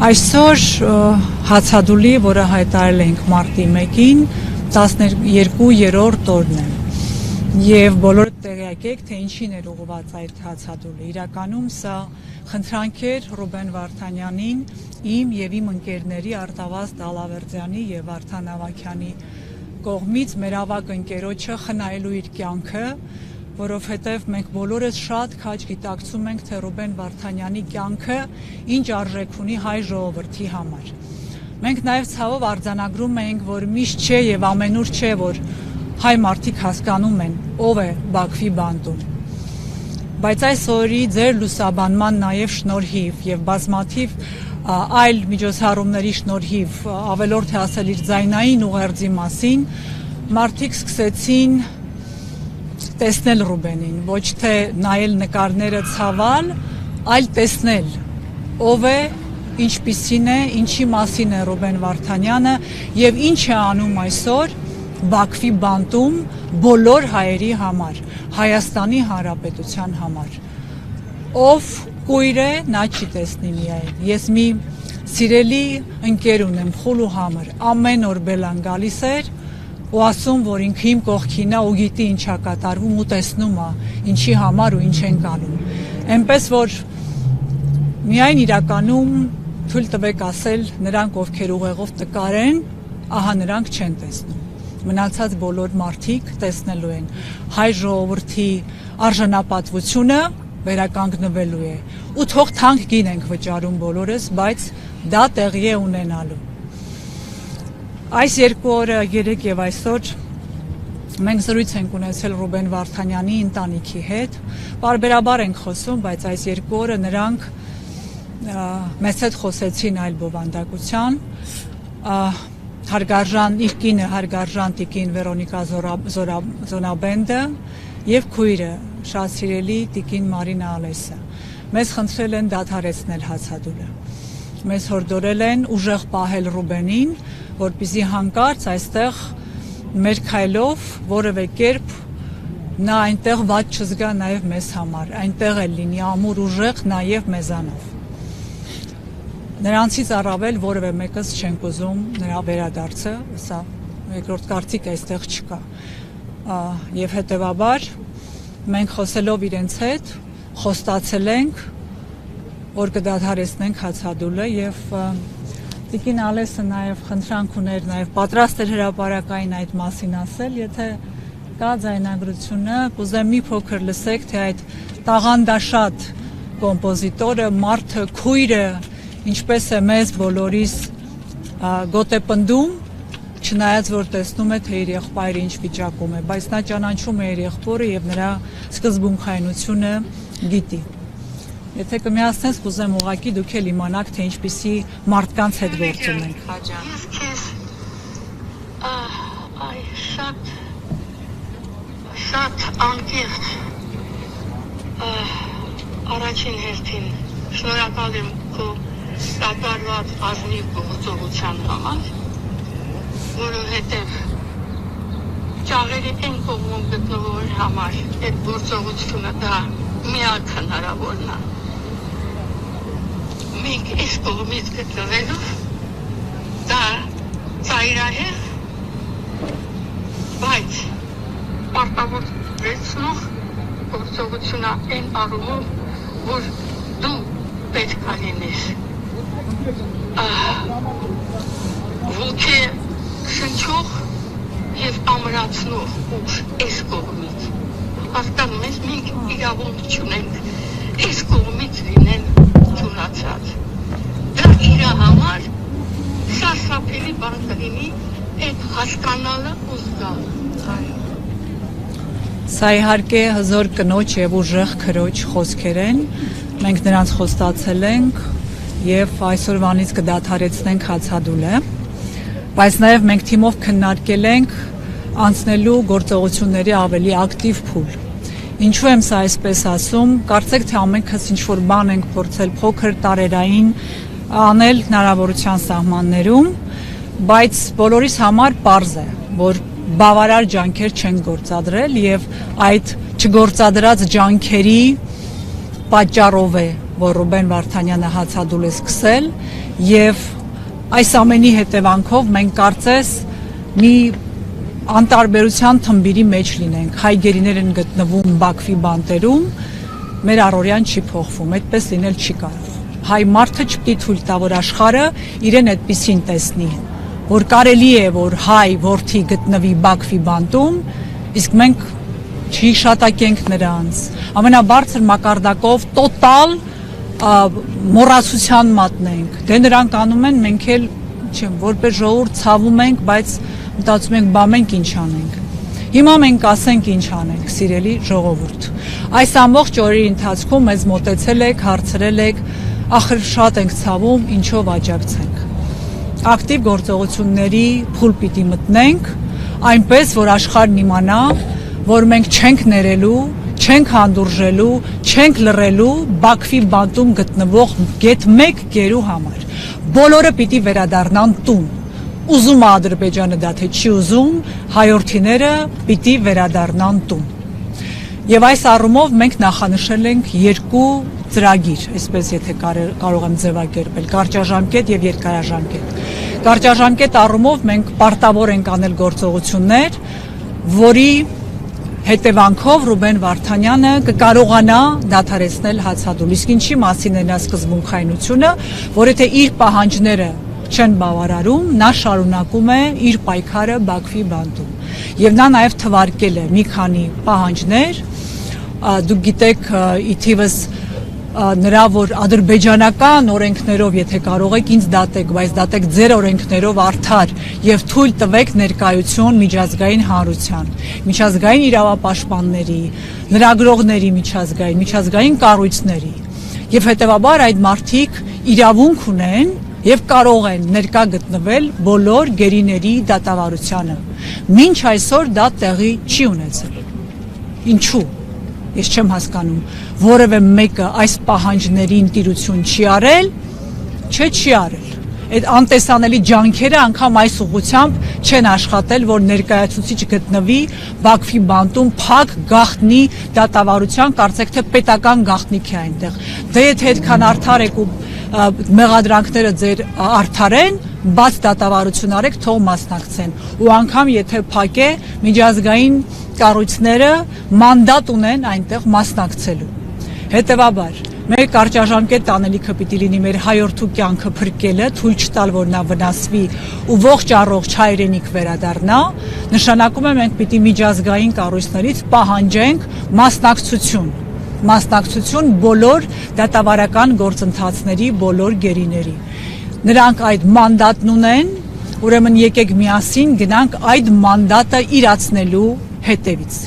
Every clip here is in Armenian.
Այսօր հացադուլի, որը հայտարարել ենք մարտի 1-ին, 12-րդ օրն է եւ բոլորը տեղյակ եք, թե ինչին էր ուղղված այդ հացադուլը։ Իրականում սա խնդրանք էր Ռուբեն Վարդանյանին, իմ եւ իմ ընկերների Արտավազդ Դալավերդյանի եւ Վարդան Ավագյանի կողմից մեր ավագ ընկերոջը խնայելու իր կյանքը, որովհետև մենք բոլորս շատ քաջ գիտակցում ենք, թե Ռուբեն Վարդանյանի կյանքը ինչ արժեք ունի հայ ժողովրդի համար։ Մենք նաև ցավով արձանագրում ենք, որ միշտ չէ եւ ամենուր չէ, որ հայ մարդիկ հասկանում են ով է Բաքվի բանտում։ Բայց այս օրի ձեր լուսաբանման նաև շնորհիվ եւ բազմաթիվ այլ միջոցառումների շնորհիվ ավելորդ է ասել իր ձայնային ուղերձի մասին, մարդիկ սկսեցին տեսնել Ռուբենին, ոչ թե նայել նկարները ցավալ, այլ տեսնել ով է, ինչպիսին է, ինչի մասին է Ռուբեն Վարդանյանը եւ ինչ է անում այսօր Բաքվի բանտում բոլոր հայերի համար, Հայաստանի Հանրապետության համար։ Ով կույր է, նա չի տեսնի միայն։ Ես մի սիրելի ընկեր ունեմ, խուլու համր, ամեն օր բելան գալիս էր ու ասում, որ ինքը իմ կողքին է ու գիտի ինչա կատարվում ու տեսնում է, ինչի համար ու ինչ ենք անում։ Էնպես որ միայն իրականում թույլ տվեք ասել նրանք, ովքեր ուղեղով տկար են, ահա նրանք չեն տեսնում։ Մնացած բոլոր մարդիկ տեսնելու են հայ ժողովրդի արժանապատվությունը վերականգնվելու է ու թող թանկ գին ենք վճարում բոլորս, բայց դա տեղի է ունենալու։ Այս երկու օրը երեկ եւ այսօր մենք զրույց ենք ունեցել Ռուբեն Վարդանյանի ընտանիքի հետ, բարբերաբար ենք խոսում, բայց այս երկու օրը նրանք մեծ հետ խոսեցին այլ բովանդակության, հարգարժան իր կինը հարգարժան տիկին Վերոնիկա Զոնաբենդը եւ քույրը շատ սիրելի տիկին Մարինա Ալեսը մեզ խնդրել են դադարեցնել հացադուլը, մեզ հորդորել են ուժեղ պահել Ռուբենին, որպեսզի հանկարծ այստեղ մեր քայլով որևէ կերպ նա այնտեղ վատ չզգա նաեւ մեզ համար, այնտեղ էլ լինի ամուր ուժեղ նաեւ մեզանով։ Նրանցից առավել որևէ մեկս չենք ուզում նրա վերադարձը, սա երկրորդ կարծիք այստեղ չկա։ Եվ հետևաբար մենք խոսելով իրենց հետ խոստացել ենք, որ կդադարեցնենք հացադուլը եւ տիկին Ալեսը նաեւ խնդրանք ուներ, նաեւ պատրաստ էր հրապարակային այդ մասին ասել, եթե կա ձայնագրությունը, կուզեմ մի փոքր լսեք, թե այդ տաղանդաշատ կոմպոզիտորը, մարդը, քույրը ինչպես է մեզ բոլորիս գոտեպնդում, չնայած որ տեսնում է, թե իր եղբայրը ինչ վիճակում է, բայց նա ճանաչում է իր եղբորը եւ նրա սկզբունքայնությունը գիտի։ Եթե կմիացնես, կուզեմ ուղղակի դուք էլ իմանաք, թե ինչպիսի մարդկանց հետ գործում ենք։ Շատ անկեղծ առաջին հերթին շնորհակալ եմ քո կատարված ազնիվ գործողության համար, որովհետև ճաղերի այն կողմում գտնվողի համար այդ գործողությունը դա միակ հնարավորն է։ Մենք այս կողմից գտնվելով դա ծայրահեղ, բայց պարտավորեցնող գործողություն է այն առումով, որ դու պետք է լինես ոգի շնչող եւ ամրացնող ուժ այս կողմից։ Հասկանում ես, մենք իրավունք չունենք այս կողմից լինեն ճանաչած։ Դա իր համար սարսափելի բան կլինի այդ հասկանալը ու զգալը։ Սա իհարկե հզոր կնոջ եւ ուժեղ քրոջ խոսքեր են, մենք նրանց խոստացել ենք եւ այսօրվանից կդադարեցնենք հացադուլը, բայց նաեւ մենք թիմով քննարկել ենք անցնելու գործողությունների ավելի ակտիվ փուլ։ Ինչու եմ սա այսպես ասում, կարծեք թե ամենքս ինչ որ բան ենք փորձել փոքր տարերային անել հնարավորության սահմաններում, բայց բոլորիս համար պարզ է, որ բավարար ջանքեր չեն գործադրել եւ այդ չգործադրած ջանքերի պատճառով է, որ Ռուբեն Վարդանյանը հացադուլ է սկսել, եւ այս ամենի հետևանքով մենք կարծես մի անտարբերության թմբիրի մեջ լինենք։ Հայ գերիներ են գտնվում Բաքվի բանտերում, մեր առօրյան չի փոխվում, այդպես լինել չի կարող։ Հայ մարդը չպետք է թույլ տա, որ աշխարհը իրեն այդպեսին տեսնի, որ կարելի է, որ հայ որդի գտնվի Բաքվի բանտում, իսկ մենք չհիշատակենք նրանց։ Ամենաբարձր մակարդակով տոտալ մոռացության մատնենք։ Դե նրանք անում են, մենք էլ որպես ժողովուրդ ցավում ենք, բայց մտածում ենք, բա մենք ինչ անենք։ Հիմա մենք ասենք ինչ անենք, սիրելի ժողովուրդ։ Այս ամբողջ օրերի ընթացքում մեզ մոտեցել եք, հարցրել եք, ախր շատ ենք ցավում, ինչով աջակցենք։ Ակտիվ գործողությունների փուլ պիտի մտնենք, այնպես որ աշխարհն իմանա, որ մենք չենք ներելու, չենք հանդուրժելու, չենք լռելու Բաքվի բանտում գտնվող գեթ 1 գերու համար։ Բոլորը պիտի վերադառնան տուն։ Ուզում է Ադրբեջանը դա թե չի ուզում, հայորդիները պիտի վերադառնան տուն։ Եվ այս առումով մենք նախանշել ենք երկու ծրագիր, այսպես եթե կարող եմ ձևակերպել, կարճաժամկետ եւ երկարաժամկետ։ Կարճաժամկետ առումով մենք պարտավոր ենք անել գործողություններ, որի հետևանքով Ռուբեն Վարդանյանը կկարողանա դադարեցնել հացադուլ։ Իսկ ինչի մասին է նա սկզբունքայնությունը, որ եթե իր պահանջները չեն բավարարում, նա շարունակում է իր պայքարը Բաքվի բանտում։ Եվ նա նաև թվարկել է մի քանի պահանջներ, դուք գիտեք ի թիվս նրա, որ ադրբեջանական օրենքներով, եթե կարող եք ինձ դատեք, բայց դատեք ձեր օրենքներով արդար եւ թույլ տվեք ներկայություն միջազգային հանրության, միջազգային իրավապաշտպանների, լրագրողների միջազգային կառույցների եւ հետեւաբար այդ մարդիկ իրավունք ունեն եւ կարող են ներկա գտնվել բոլոր գերիների դատավարությանը։ Մինչ այսօր դա տեղի չի ունեցել։ Ինչու՞։ Ես չեմ հասկանում, որևէ մեկը այս պահանջներին տիրություն չի արել, չի արել։ Այդ անտեսանելի ջանքերը անգամ այս ուղղությամբ չեն աշխատել, որ ներկայացուցիչ գտնվի Բաքվի բանտում փակ գաղտնի դատավարության, կարծեք թե պետական գաղտնիք է այնտեղ։ Դե եթե այդքան արդար եք ու մեղադրանքները ձեր արդար են, բաց դատավարություն արեք, թող մասնակցեն։ Ու անգամ եթե փակ է, միջազգային կառույցները մանդատ ունեն այնտեղ մասնակցելու։ Հետևաբար, մեր կարճաժամկետ անելիքը պիտի լինի մեր հայորդու կյանքը փրկելը, թույլ չտալ, որ նա վնասվի ու ողջ առողջ հայրենիք վերադառնա, նշանակում է մենք պիտի միջազգային կառույցներից պահանջենք մասնակցություն բոլոր դատավարական գործընթացների, բոլոր գերիների։ Նրանք այդ մանդատն ունեն, ուրեմն եկեք միասին գնանք այդ մանդատը իրացնելու հետևից։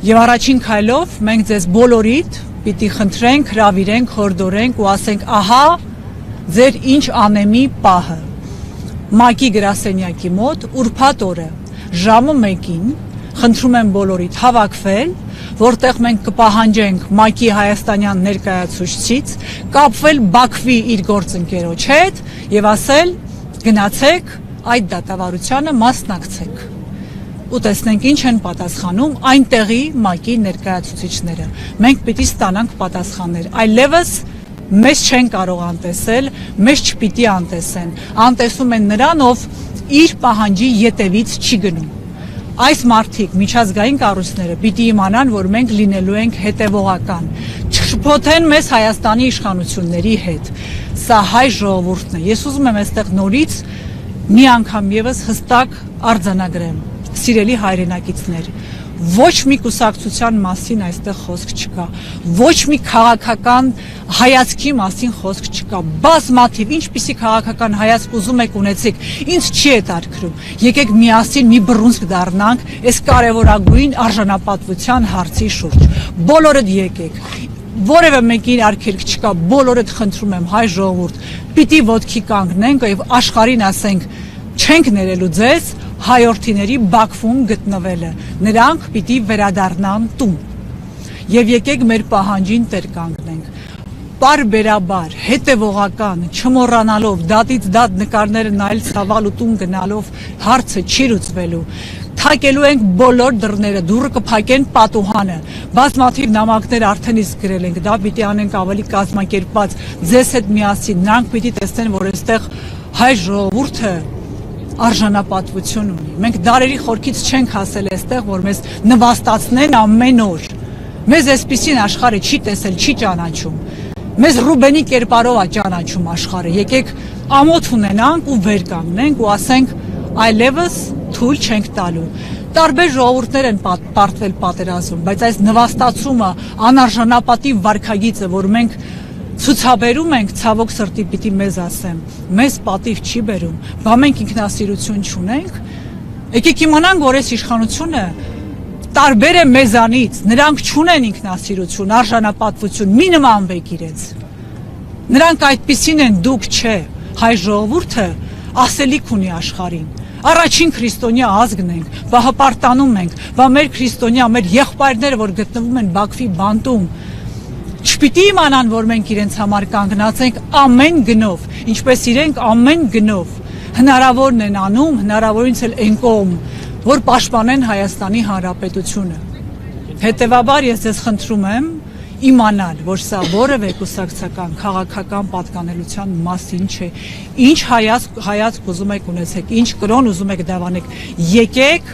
Եվ առաջին քայլով մենք ձեզ բոլորիդ պիտի խնդրենք, հրավիրենք, հորդորենք ու ասենք, ահա ձեր ինչ անեմի պահը։ ՄԱԿ-ի գրասենյակի մոտ ուրբաթ օրը ժամը 1-ին խնդրում եմ բոլորիդ հավաքվել, որտեղ մենք կպահանջենք ՄԱԿ-ի հայաստանյան ներկայացուցչից կապվել Բաքվի իր գործընկերոջ հետ եւ ասել գնացեք այդ դատավարությանը մասնակցեք։ Ու տեսնենք ինչ են պատասխանում այնտեղի ՄԱԿ-ի ներկայացուցիչները։ Մենք պիտի ստանանք պատասխաններ։ Այլևս մեզ չեն կարող անտեսել, մեզ չպիտի անտեսեն։ Անտեսում են նրան, ով իր պահանջի ետևից չի գնում։ Այս մարդիկ, միջազգային կառույցները պիտի իմանան, որ մենք լինելու ենք հետևողական, չշփոթեն մեզ Հայաստանի իշխանությունների հետ։ Սա հայ ժողովուրդն է։ Ես ուզում եմ այստեղ նորից մի անգամ եւս հստակ արձանագրեմ, սիրելի հայրենակիցներ, ոչ մի կուսակցության մասին այստեղ խոսք չկա, ոչ մի քաղաքական հայացքի մասին խոսք չկա, բազմաթիվ ինչպիսի քաղաքական հայացք ուզում եք ունեցեք, ինձ չի հետաքրքրում, եկեք միասին մի բռունցք դառնանք այս կարևորագույն արժանապատվության հարցի շուրջ, բոլորդ եկեք, որևէ մեկին արգելք չկա, բոլորդ խնդրում եմ հայ ժողովուրդ, պիտի ոտքի կանգնենք եւ աշխարհին ասենք, չենք ներելու ձեզ հայորդիների Բաքվում գտնվելը, նրանք պիտի վերադառնան տուն եւ եկեք մեր պահանջին տեր կանգնենք, պարբերաբար, հետևողական, չմոռանալով, դատից դատ նկարները նայել ցավալ ու տուն գնալով հարցը չի լուծվելու, թակելու ենք բոլոր դռները, դուռը կփակեն պատուհանը, բազմաթիվ նամակներ արդեն իսկ գրել ենք, դա պիտի անենք ավելի կազմակերպված, ձեզ հետ միասին, նրանք պիտի տեսնեն, որ այստեղ հայ ժողովուրդը արժանապատվություն ունի, մենք դարերի խորքից չենք հասել այստեղ, որ մեզ նվաստացնեն ամեն օր, մեզ այսպիսին աշխարհը չի տեսել, չի ճանաչում, մեզ Ռուբենի կերպարով է ճանաչում աշխարհը, եկեք ամոթ ունենանք ու վեր կանգնենք ու ասենք այլևս թույլ չենք տալու։ Տարբեր ժողովուրդներ են պարտվել պատերազմում, բայց այս նվաստացումը, անարժանապատիվ վարքագիծը, որ մենք ցուցաբերում ենք, ցավոք սրտի պիտի մեզ ասեմ, մեզ պատիվ չի բերում, բա մենք ինքնասիրություն չունենք։ Եկեք իմանանք, որ այս իշխանությունը տարբեր է մեզանից, նրանք չունեն ինքնասիրություն, արժանապատվություն, մի նմանվեք իրենց։ Նրանք այդպիսին են, դուք չէ, հայ ժողովուրդը ասելիք ունի աշխարհին։ Առաջին քրիստոնյա ազգն ենք, բա հպարտանում ենք, բա մեր քրիստոնյա, մեր եղբայրները, որ գտնվում են Բաքվի բանտում, չպիտի իմանան, որ մենք իրենց համար կանգնած ենք ամեն գնով, ինչպես իրենք ամեն գնով հնարավորն են անում, հնարավորինց էլ են կողմ, որ պաշտպանեն Հայաստանի Հանրապետությունը։ Հետևաբար ես ձեզ խնդրում եմ իմանալ, որ սա որևէ կուսակցական, քաղաքական պատկանելության մասին չէ։ Ինչ հայացք ուզում եք ունեցեք, ինչ կրոն ուզում եք դավանեք, եկեք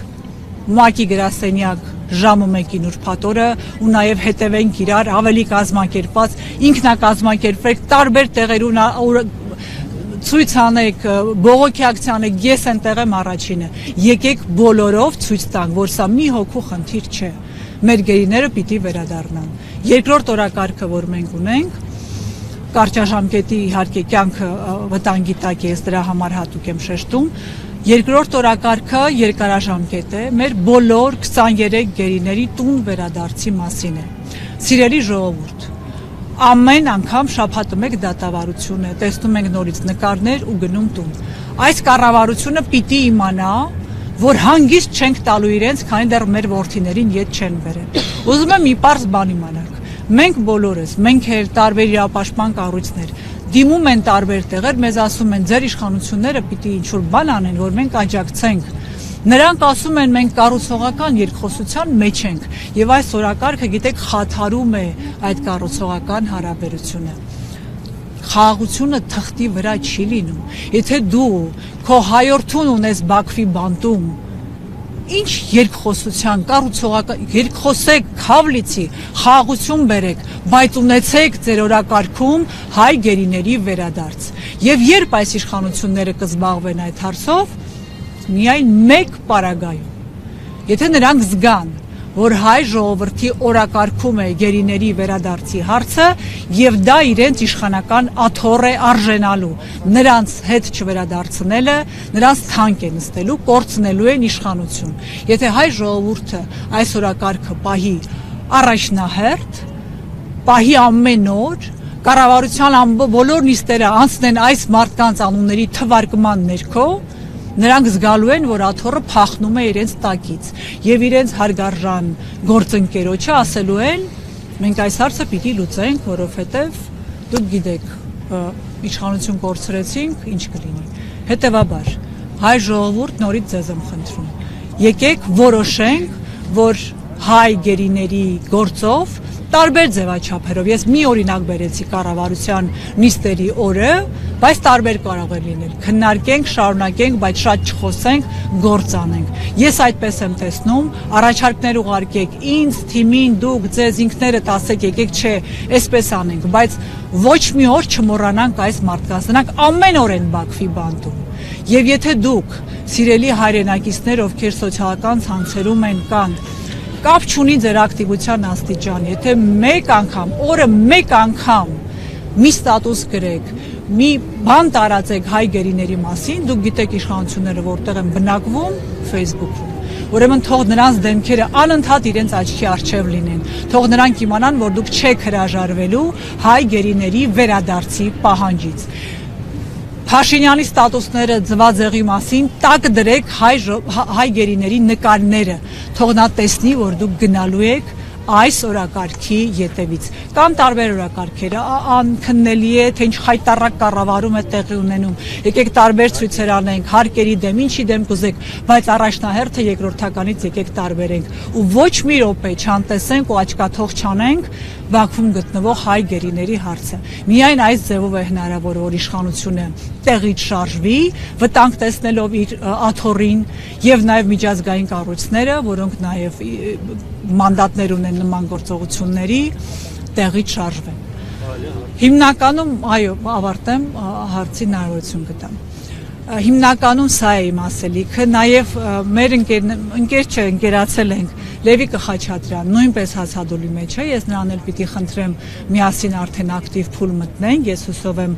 ՄԱԿ-ի գրասենյակ ժամը 1-ին ուրբաթ օրը ու նաև հետևենք իրար ավելի կազմակերպված, ինքնակազմակերպվեք տարբեր տեղերում ցույց անեք, բողոքի ակցիա անեք, ես այնտեղ եմ առաջինը։ Եկեք բոլորով ցույց տանք, որ սա մի հոգու խնդիր չէ։ Մեր գերիները պիտի վերադառնան։ Երկրորդ օրակարգը, որ մենք ունենք, կարճաժամկետի իհարկե կյանքը վտանգի տակ է, ես դրա համար հատուկ եմ շեշտում։ Երկրորդ օրակարգը երկարաժամկետ է, մեր բոլոր 23 գերիների տուն վերադարձի մասին է։ Սիրելի ժողովուրդ, ամեն անգամ շաբաթը մեկ դատավարություն է, տեսնում ենք նորից նկարներ ու գնում տուն։ Այս կառավարությունը պիտի իմանա, որ հանգիստ չենք տալու իրենց, քանի դեռ մեր որդիներին ետ չեն բերել։ Ուզում եմ մի պարզ բան իմանաք։ Մենք բոլորս, մենք էլ տարբեր իրավապաշտպան կառույցներ դիմում են տարբեր տեղեր, մեզ ասում են ձեր իշխանությունները պիտի ինչ-որ բան անեն, որ մենք աջակցենք։ Նրանք ասում են մենք կառուցողական երկխոսության մեջ ենք եւ այս օրակարգը գիտեք խաթարում է այդ կառուցողական հարաբերությունը։ Խաղաղությունը թղթի վրա չի լինում։ Եթե դու քո հայորդուն ունես Բաքվի բանտում, ինչ երկխոսության, կառուցողական, երկխոսեք, քավլիցի, խաղաղություն բերեք, բայց ունեցեք ձեր օրակարգում հայ գերիների վերադարձ։ Եվ երբ այս իշխանությունները կզբաղվեն այդ հարցով, միայն մեկ պարագայում։ Եթե նրանք զգան, որ հայ ժողովրդի օրակարգում է գերիների վերադարձի հարցը եւ դա իրենց իշխանական աթոռ է արժենալու, նրանց հետ չվերադարձնելը, նրանց թանկ է նստելու, կորցնելու են իշխանություն։ Եթե հայ ժողովուրդը այս օրակարգը պահի առաջնահերթ, պահի ամեն օր, կառավարության բոլոր նիստերը անցնեն այս մարդկանց անունների թվարկման ներքո, նրանք զգալու են, որ աթոռը փախնում է իրենց տակից եւ իրենց հարգարժան գործընկերոջը ասելու են մենք այս հարցը պիտի լուծենք, որովհետեւ դուք գիտեք իշխանություն կորցրեցինք, ինչ կլինի։ Հետևաբար հայ ժողովուրդ նորից ձեզ եմ խնդրում, եկեք որոշենք, որ հայ գերիների գործով տարբեր ձևաչափերով, ես մի օրինակ բերեցի կառավարության նիստերի օրը, բայց տարբեր կարող է լինել, քննարկենք, շարունակենք, բայց շատ չխոսենք, գործ անենք։ Ես այդպես եմ տեսնում, առաջարկներ ուղարկեք ինձ, թիմին, դուք, ձեզ ինքներդ ասեք, եկեք չէ, այսպես անենք, բայց ոչ մի օր չմոռանանք այս մարդկանց, նրանք ամեն օր են Բաքվի բանտում։ Եվ եթե դուք, սիրելի հայրենակիցներ, ովքեր սոցիալական ցանցերում են կան, կապ չունի ձեր ակտիվության աստիճան, եթե մեկ անգամ, օրը մեկ անգամ մի ստատուս գրեք, մի բան տարածեք հայ գերիների մասին, դուք գիտեք իշխանությունները որտեղ են բնակվում, Facebook-ում։ Ուրեմն թող նրանց դեմքերը անընդհատ իրենց աչքի առջև լինեն, թող նրանք իմանան, որ դուք չեք հրաժարվելու հայ գերիների վերադարձի պահանջից։ Փաշինյանի ստատուսները ձվածեղի մասին տակ դրեք հայ գերիների նկարները, թող նա տեսնի, որ դուք գնալու եք այս օրակարգի ետևից կամ տարբեր օրակարգեր անքննելի է թե ինչ խայտառակ կառավարում է տեղի ունենում եկեք տարբեր ցույցեր անենք հարկերի դեմ ինչի դեմ կուզեք բայց առաջնահերթը երկրորդականից եկեք տարբերենք ու ոչ մի րոպե չանտեսենք ու աչքաթող չանենք Բաքվում գտնվող հայ գերիների հարցը միայն այս ձևով է հնարավոր որ իշխանությունը տեղից շարժվի վտանգ տեսնելով իր աթոռին եւ նաեւ միջազգային կառույցները որոնք նաեւ մանդատներ ունեն նման գործողությունների տեղից շարժվեն հիմնականում այո ավարտեմ հարցի հնարավորություն կտամ հիմնականում սա է իմ ասելիքը նաև մեր ընկերացել ենք Լևիկը Խաչատրյան նույնպես հացադուլի մեջ է ես նրան էլ պիտի խնդրեմ միասին արդեն ակտիվ փուլ մտնենք ես հուսով եմ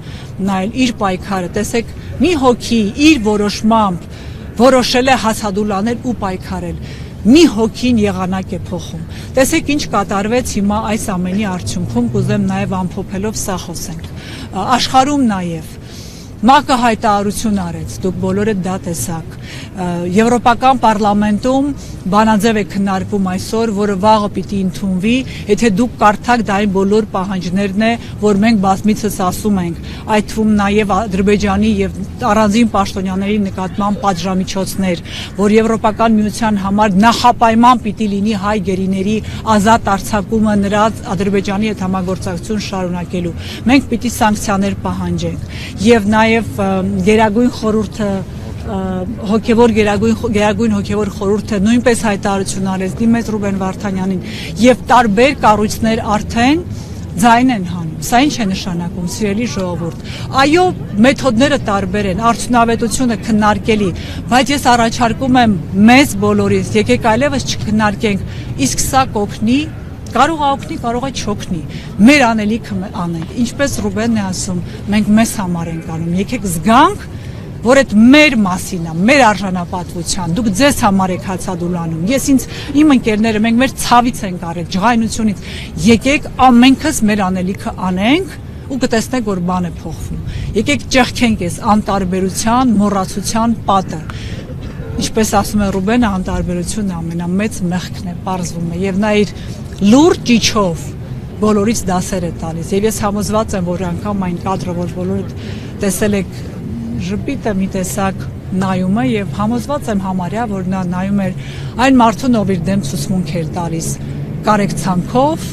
նայել իր պայքարը տեսեք մի հոգի իր որոշմամբ որոշել է հացադուլանել ու պայքարել մի հոգին եղանակ է փոխում տեսեք ինչ կատարվեց հիմա այս ամենի արդյունքում կուզեմ նաև ամփոփելով սա խոսենք աշխարհում նաև ՄԱԿ-ը հայտարարություն արեց, դուք բոլորը դա տեսաք, Եվրոպական պարլամենտում բանաձև է քննարկվում այսօր, որը վաղը պիտի ընդունվի, եթե դուք կարդաք դա այն բոլոր պահանջներն է, որ մենք բազմիցս ասում ենք, այդ թվում նաև Ադրբեջանի եւ առանձին պաշտոնյաների նկատմամբ պատժամիջոցներ, որ Եվրոպական միության համար նախապայման պիտի լինի հայ գերիների ազատ արձակումը նրանց Ադրբեջանի հետ համագործակցություն շարունակելու։ Մենք պիտի սանկցիաներ պահանջենք եւ նաև Գերագույն խորհուրդը գերագույն հոգևոր խորհուրդը նույնպես հայտարարություն արեց դիմեց Ռուբեն Վարդանյանին եւ տարբեր կառույցներ արդեն ձայն են հանում սա ինչ է նշանակում սիրելի ժողովուրդ այո մեթոդները տարբեր են արդյունավետությունը քննարկելի բայց ես առաջարկում եմ մեզ բոլորիս եկեք այլևս չքննարկենք իսկ սա կօգնի կարող է օգնի, կարող է չօգնի։ Մեր անելիքը անենք։ Ինչպես Ռուբենն է ասում, մենք մեզ համար ենք անում։ Եկեք զգանք, որ այդ մեր մասին է, մեր արժանապատվության։ Դուք ձեզ համար եք հացադուլանում։ Ես իմ ընկերները մենք մեր ցավից ենք արել, ջղայնությունից։ Եկեք ամենքս մեր անելիքը անենք ու կտեսնեք, որ բան է փոխվում։ Եկեք ճեղքենք այս անտարբերության, մոռացության պատը։ Ինչպես ասում է Ռուբենը, անտարբերությունը ամենամեծ մեղքն է, պարզվում է, եւ նա իր լուրջ ճիչով բոլորից դասեր է տալիս եւ ես համոզված եմ որ անգամ այն կադրը որ բոլորդ տեսել եք ժպիտը մի տեսակ նայում է եւ համոզված եմ համարյա որ նա նայում էր այն մարդուն ով իր դեմ ցուցմունք էր տալիս կարեկցանքով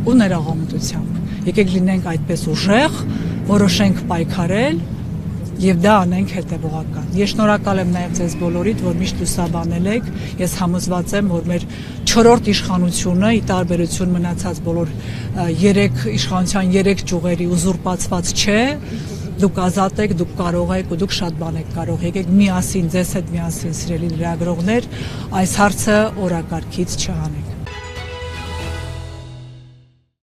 ու ներողամտությամբ եկեք լինենք այդպես ուժեղ որոշենք պայքարել Եվ դա անենք հետևողական։ Ես շնորհակալ եմ նաև ձեզ բոլորիդ, որ միշտ լուսաբանել եք։ Ես համոզված եմ, որ մեր 4-րդ իշխանությունը ի տարբերություն մնացած բոլոր 3 իշխանության 3 ճյուղերի ուզուրպացված չէ։ Դուք ազատ եք, դուք կարող եք ու դուք շատ բան եք կարող։ Եկեք միասին, ձեզ հետ միասին, սիրելի լրագրողներ, այս հարցը օրակարգից չհանենք։